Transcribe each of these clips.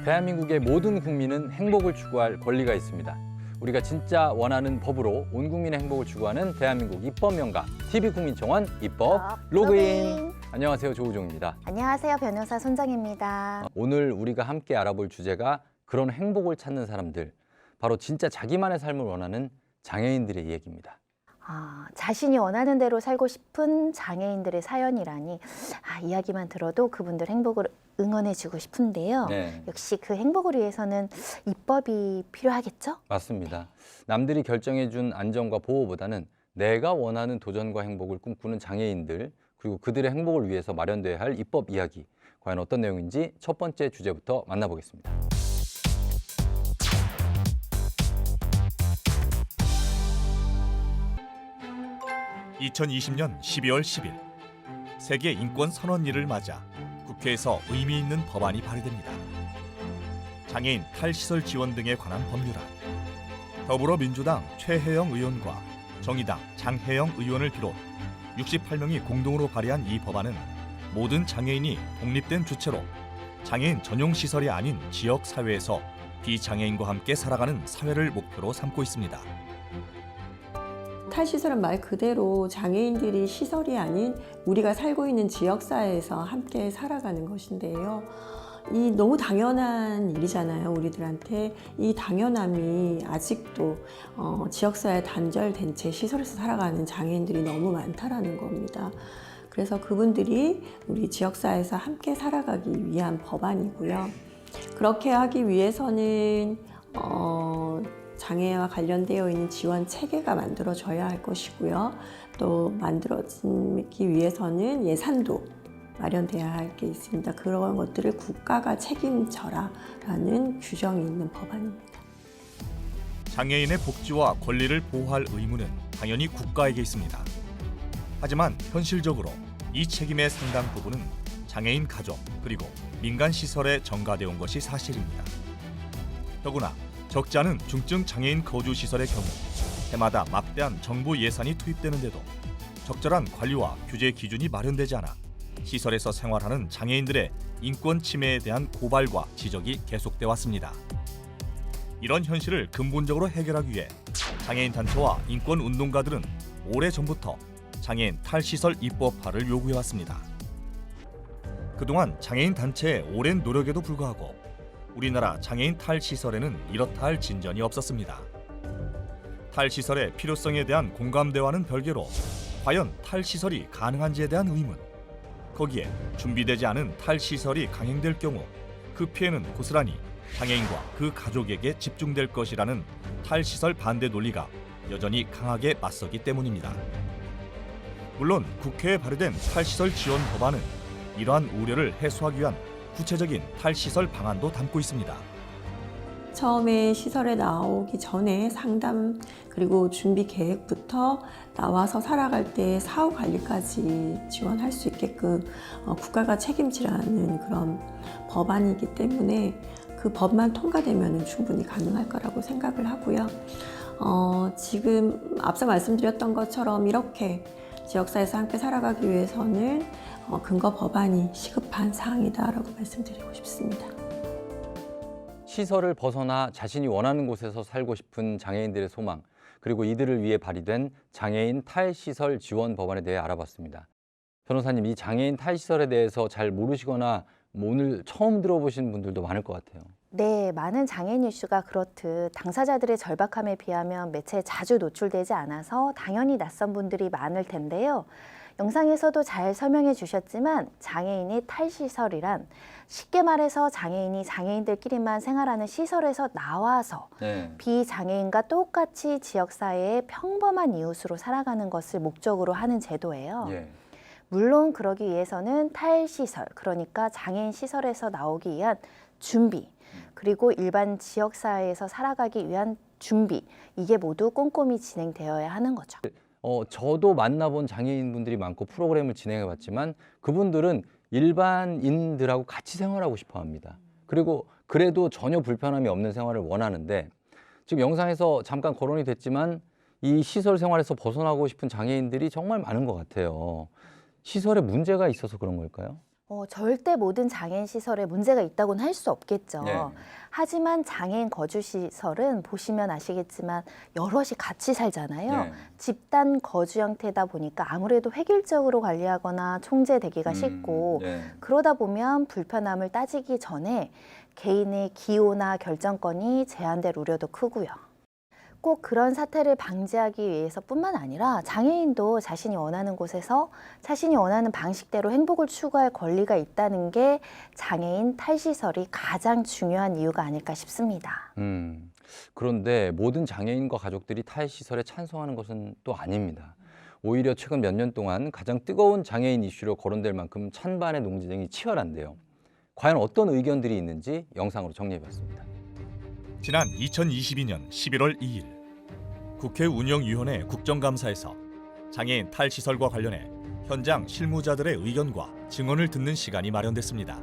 대한민국의 모든 국민은 행복을 추구할 권리가 있습니다. 우리가 진짜 원하는 법으로 온 국민의 행복을 추구하는 대한민국 입법명가 TV국민청원 입법 로그인. 안녕하세요, 조우종입니다. 안녕하세요, 변호사 손정혜입니다. 오늘 우리가 함께 알아볼 주제가 그런 행복을 찾는 사람들, 바로 진짜 자기만의 삶을 원하는 장애인들의 이야기입니다. 자신이 원하는 대로 살고 싶은 장애인들의 사연이라니 이야기만 들어도 그분들 행복을 응원해주고 싶은데요. 네. 역시 그 행복을 위해서는 입법이 필요하겠죠? 맞습니다. 남들이 결정해준 안전과 보호보다는 내가 원하는 도전과 행복을 꿈꾸는 장애인들, 그리고 그들의 행복을 위해서 마련돼야 할 입법 이야기, 과연 어떤 내용인지 첫 번째 주제부터 만나보겠습니다. (2020년 12월 10일) 세계 인권 선언일을 맞아 국회에서 의미 있는 법안이 발의됩니다. 장애인 탈시설 지원 등에 관한 법률안. 더불어민주당 최혜영 의원과 정의당 장혜영 의원을 비롯 68명이 공동으로 발의한 이 법안은 모든 장애인이 독립된 주체로 장애인 전용 시설이 아닌 지역 사회에서 비장애인과 함께 살아가는 사회를 목표로 삼고 있습니다. 탈시설은 말 그대로 장애인들이 시설이 아닌 우리가 살고 있는 지역사회에서 함께 살아가는 것인데요. 이 너무 당연한 일이잖아요, 우리들한테. 이 당연함이 아직도 지역사회 단절된 채 시설에서 살아가는 장애인들이 너무 많다라는 겁니다. 그래서 그분들이 우리 지역사회에서 함께 살아가기 위한 법안이고요. 그렇게 하기 위해서는 장애와 관련되어 있는 지원 체계가 만들어져야 할 것이고요. 또 만들어지기 위해서는 예산도 마련돼야 할 게 있습니다. 그런 것들을 국가가 책임져라라는 규정이 있는 법안입니다. 장애인의 복지와 권리를 보호할 의무는 당연히 국가에게 있습니다. 하지만 현실적으로 이 책임의 상당 부분은 장애인 가족 그리고 민간 시설에 전가되어 온 것이 사실입니다. 더구나 적지 않은 중증 장애인 거주 시설의 경우 해마다 막대한 정부 예산이 투입되는데도 적절한 관리와 규제 기준이 마련되지 않아 시설에서 생활하는 장애인들의 인권 침해에 대한 고발과 지적이 계속돼 왔습니다. 이런 현실을 근본적으로 해결하기 위해 장애인 단체와 인권 운동가들은 오래전부터 장애인 탈시설 입법화를 요구해왔습니다. 그동안 장애인 단체의 오랜 노력에도 불구하고 우리나라 장애인 탈시설에는 이렇다 할 진전이 없었습니다. 탈시설의 필요성에 대한 공감대와는 별개로 과연 탈시설이 가능한지에 대한 의문, 거기에 준비되지 않은 탈시설이 강행될 경우 그 피해는 고스란히 장애인과 그 가족에게 집중될 것이라는 탈시설 반대 논리가 여전히 강하게 맞서기 때문입니다. 물론 국회에 발의된 탈시설 지원 법안은 이러한 우려를 해소하기 위한 구체적인 탈시설 방안도 담고 있습니다. 처음에 시설에 나오기 전에 상담 그리고 준비 계획부터 나와서 살아갈 때 사후 관리까지 지원할 수 있게끔 국가가 책임지라는 그런 법안이기 때문에 그 법만 통과되면 충분히 가능할 거라고 생각을 하고요. 지금 앞서 말씀드렸던 것처럼 이렇게 지역사회에서 함께 살아가기 위해서는 근거 법안이 시급한 사항이다라고 말씀드리고 싶습니다. 시설을 벗어나 자신이 원하는 곳에서 살고 싶은 장애인들의 소망, 그리고 이들을 위해 발의된 장애인 탈시설 지원 법안에 대해 알아봤습니다. 변호사님, 이 장애인 탈시설에 대해서 잘 모르시거나 오늘 처음 들어보신 분들도 많을 것 같아요. 네, 많은 장애인 이슈가 그렇듯 당사자들의 절박함에 비하면 매체에 자주 노출되지 않아서 당연히 낯선 분들이 많을 텐데요. 영상에서도 잘 설명해 주셨지만 장애인의 탈시설이란 쉽게 말해서 장애인이 장애인들끼리만 생활하는 시설에서 나와서 비장애인과 똑같이 지역사회의 평범한 이웃으로 살아가는 것을 목적으로 하는 제도예요. 물론 그러기 위해서는 탈시설, 그러니까 장애인 시설에서 나오기 위한 준비, 그리고 일반 지역사회에서 살아가기 위한 준비, 이게 모두 꼼꼼히 진행되어야 하는 거죠. 저도 만나본 장애인분들이 많고 프로그램을 진행해봤지만 그분들은 일반인들하고 같이 생활하고 싶어 합니다. 그리고 그래도 전혀 불편함이 없는 생활을 원하는데 지금 영상에서 잠깐 거론이 됐지만 이 시설 생활에서 벗어나고 싶은 장애인들이 정말 많은 것 같아요. 시설에 문제가 있어서 그런 걸까요? 절대 모든 장애인 시설에 문제가 있다고는 할 수 없겠죠. 네. 하지만 장애인 거주 시설은 보시면 아시겠지만 여럿이 같이 살잖아요. 네. 집단 거주 형태다 보니까 아무래도 획일적으로 관리하거나 총재되기가 쉽고 네. 그러다 보면 불편함을 따지기 전에 개인의 기호나 결정권이 제한될 우려도 크고요. 꼭 그런 사태를 방지하기 위해서뿐만 아니라 장애인도 자신이 원하는 곳에서 자신이 원하는 방식대로 행복을 추구할 권리가 있다는 게 장애인 탈시설이 가장 중요한 이유가 아닐까 싶습니다. 그런데 모든 장애인과 가족들이 탈시설에 찬성하는 것은 또 아닙니다. 오히려 최근 몇 년 동안 가장 뜨거운 장애인 이슈로 거론될 만큼 찬반의 논쟁이 치열한데요. 과연 어떤 의견들이 있는지 영상으로 정리해봤습니다. 지난 2022년 11월 2일 국회 운영위원회 국정감사에서 장애인 탈시설과 관련해 현장 실무자들의 의견과 증언을 듣는 시간이 마련됐습니다.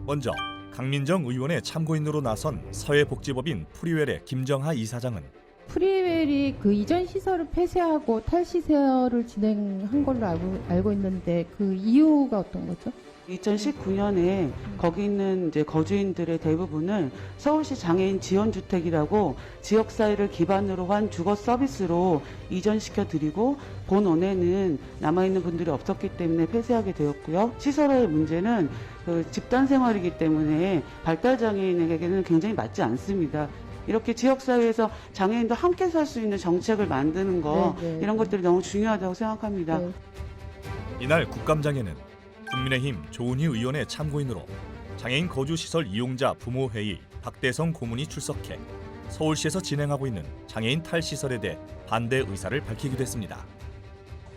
먼저 강민정 의원의 참고인으로 나선 사회복지법인 프리웰의 김정하 이사장은 프리웰이 그 이전 시설을 폐쇄하고 탈시설을 진행한 걸로 알고 있는데 그 이유가 어떤 거죠? 2019년에 거기 있는 이제 거주인들의 대부분을 서울시 장애인 지원주택이라고 지역사회를 기반으로 한 주거 서비스로 이전시켜 드리고 본원에는 남아있는 분들이 없었기 때문에 폐쇄하게 되었고요. 시설의 문제는 그 집단 생활이기 때문에 발달장애인에게는 굉장히 맞지 않습니다. 이렇게 지역사회에서 장애인도 함께 살 수 있는 정책을 만드는 거 이런 것들이 너무 중요하다고 생각합니다. 네. 이날 국감장에는 국민의힘 조은희 의원의 참고인으로 장애인 거주시설 이용자 부모회의 박대성 고문이 출석해 서울시에서 진행하고 있는 장애인 탈시설에 대해 반대 의사를 밝히기도 했습니다.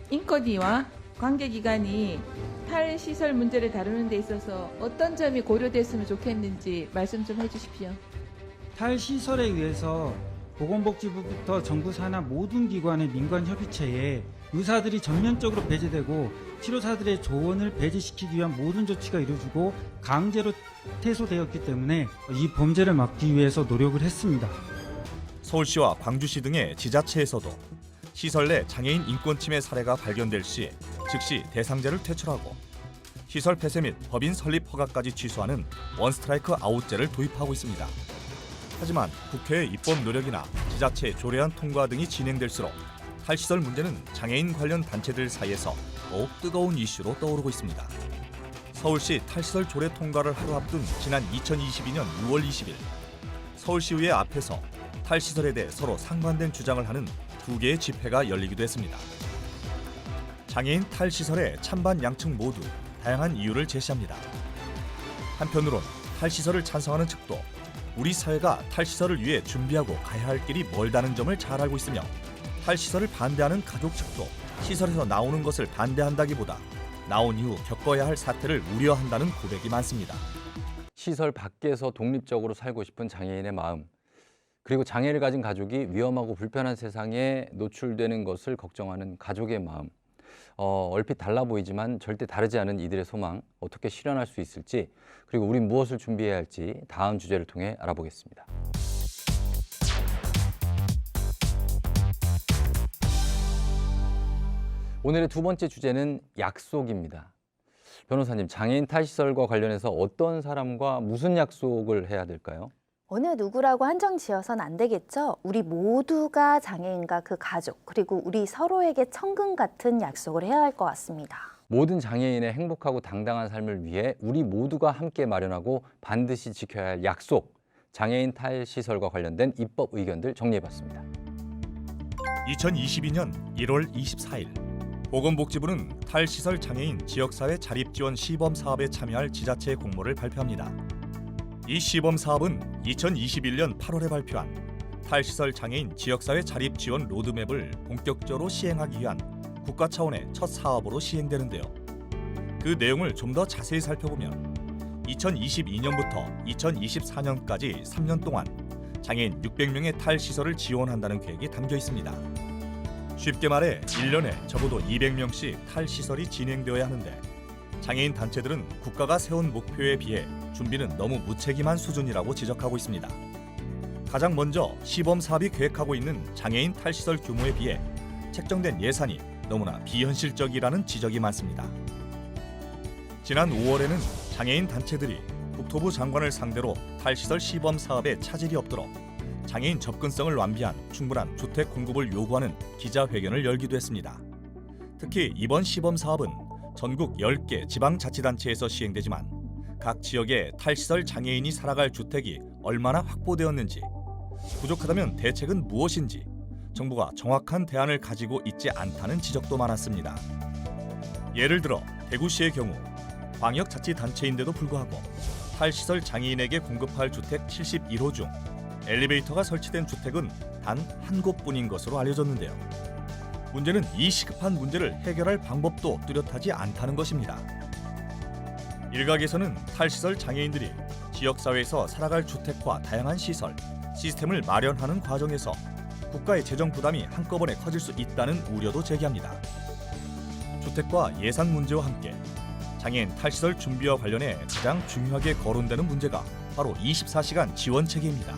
인권위와 관계기관이 탈시설 문제를 다루는 데 있어서 어떤 점이 고려됐으면 좋겠는지 말씀 좀 해주십시오. 탈시설에 의해서 보건복지부부터 정부 산하 모든 기관의 민관협의체에 의사들이 전면적으로 배제되고 치료사들의 조언을 배제시키기 위한 모든 조치가 이루어지고 강제로 퇴소되었기 때문에 이 범죄를 막기 위해서 노력을 했습니다. 서울시와 광주시 등의 지자체에서도 시설 내 장애인 인권 침해 사례가 발견될 시 즉시 대상자를 퇴출하고 시설 폐쇄 및 법인 설립 허가까지 취소하는 원스트라이크 아웃제를 도입하고 있습니다. 하지만 국회의 입법 노력이나 지자체 조례안 통과 등이 진행될수록 탈시설 문제는 장애인 관련 단체들 사이에서 더욱 뜨거운 이슈로 떠오르고 있습니다. 서울시 탈시설 조례 통과를 하루 앞둔 지난 2022년 6월 20일 서울시의회 앞에서 탈시설에 대해 서로 상반된 주장을 하는 두 개의 집회가 열리기도 했습니다. 장애인 탈시설의 찬반 양측 모두 다양한 이유를 제시합니다. 한편으론 탈시설을 찬성하는 측도 우리 사회가 탈시설을 위해 준비하고 가야 할 길이 멀다는 점을 잘 알고 있으며 탈시설을 반대하는 가족 측도 시설에서 나오는 것을 반대한다기보다 나온 이후 겪어야 할 사태를 우려한다는 고백이 많습니다. 시설 밖에서 독립적으로 살고 싶은 장애인의 마음, 그리고 장애를 가진 가족이 위험하고 불편한 세상에 노출되는 것을 걱정하는 가족의 마음. 얼핏 달라 보이지만 절대 다르지 않은 이들의 소망, 어떻게 실현할 수 있을지, 그리고 우린 무엇을 준비해야 할지 다음 주제를 통해 알아보겠습니다. 오늘의 두 번째 주제는 약속입니다. 변호사님, 장애인 탈시설과 관련해서 어떤 사람과 무슨 약속을 해야 될까요? 어느 누구라고 한정 지어선 안 되겠죠. 우리 모두가 장애인과 그 가족, 그리고 우리 서로에게 천금 같은 약속을 해야 할 것 같습니다. 모든 장애인의 행복하고 당당한 삶을 위해 우리 모두가 함께 마련하고 반드시 지켜야 할 약속, 장애인 탈시설과 관련된 입법 의견들 정리해봤습니다. 2022년 1월 24일 보건복지부는 탈시설 장애인 지역사회 자립지원 시범사업에 참여할 지자체 공모를 발표합니다. 이 시범사업은 2021년 8월에 발표한 탈시설 장애인 지역사회 자립지원 로드맵을 본격적으로 시행하기 위한 국가 차원의 첫 사업으로 시행되는데요. 그 내용을 좀 더 자세히 살펴보면 2022년부터 2024년까지 3년 동안 장애인 600명의 탈시설을 지원한다는 계획이 담겨 있습니다. 쉽게 말해 1년에 적어도 200명씩 탈시설이 진행되어야 하는데 장애인 단체들은 국가가 세운 목표에 비해 준비는 너무 무책임한 수준이라고 지적하고 있습니다. 가장 먼저 시범 사업이 계획하고 있는 장애인 탈시설 규모에 비해 책정된 예산이 너무나 비현실적이라는 지적이 많습니다. 지난 5월에는 장애인 단체들이 국토부 장관을 상대로 탈시설 시범 사업에 차질이 없도록 장애인 접근성을 완비한 충분한 주택 공급을 요구하는 기자회견을 열기도 했습니다. 특히 이번 시범 사업은 전국 10개 지방자치단체에서 시행되지만 각 지역의 탈시설 장애인이 살아갈 주택이 얼마나 확보되었는지, 부족하다면 대책은 무엇인지 정부가 정확한 대안을 가지고 있지 않다는 지적도 많았습니다. 예를 들어 대구시의 경우 광역자치단체인데도 불구하고 탈시설 장애인에게 공급할 주택 71호 중 엘리베이터가 설치된 주택은 단 한 곳뿐인 것으로 알려졌는데요. 문제는 이 시급한 문제를 해결할 방법도 뚜렷하지 않다는 것입니다. 일각에서는 탈시설 장애인들이 지역사회에서 살아갈 주택과 다양한 시설, 시스템을 마련하는 과정에서 국가의 재정 부담이 한꺼번에 커질 수 있다는 우려도 제기합니다. 주택과 예산 문제와 함께 장애인 탈시설 준비와 관련해 가장 중요하게 거론되는 문제가 바로 24시간 지원 체계입니다.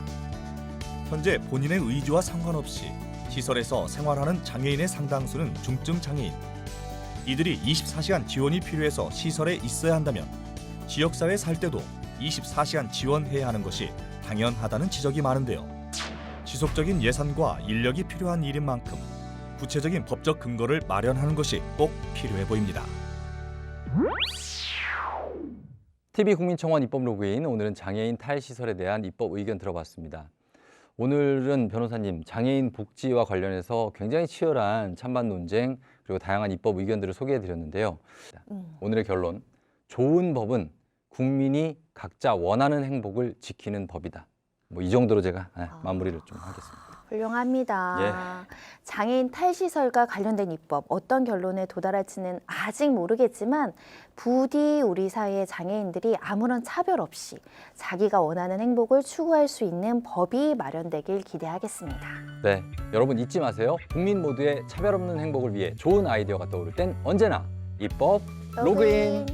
현재 본인의 의지와 상관없이 시설에서 생활하는 장애인의 상당수는 중증 장애인. 이들이 24시간 지원이 필요해서 시설에 있어야 한다면 지역사회에 살 때도 24시간 지원해야 하는 것이 당연하다는 지적이 많은데요. 지속적인 예산과 인력이 필요한 일인 만큼 구체적인 법적 근거를 마련하는 것이 꼭 필요해 보입니다. TV국민청원 입법 로그인, 오늘은 장애인 탈시설에 대한 입법 의견 들어봤습니다. 오늘은 변호사님, 장애인 복지와 관련해서 굉장히 치열한 찬반 논쟁 그리고 다양한 입법 의견들을 소개해드렸는데요. 오늘의 결론, 좋은 법은 국민이 각자 원하는 행복을 지키는 법이다. 뭐 이 정도로 제가 마무리를 좀 하겠습니다. 훌륭합니다. 장애인 탈시설과 관련된 입법 어떤 결론에 도달할지는 아직 모르겠지만 부디 우리 사회의 장애인들이 아무런 차별 없이 자기가 원하는 행복을 추구할 수 있는 법이 마련되길 기대하겠습니다. 네, 여러분 잊지 마세요. 국민 모두의 차별 없는 행복을 위해 좋은 아이디어가 떠오를 땐 언제나 입법 로그인.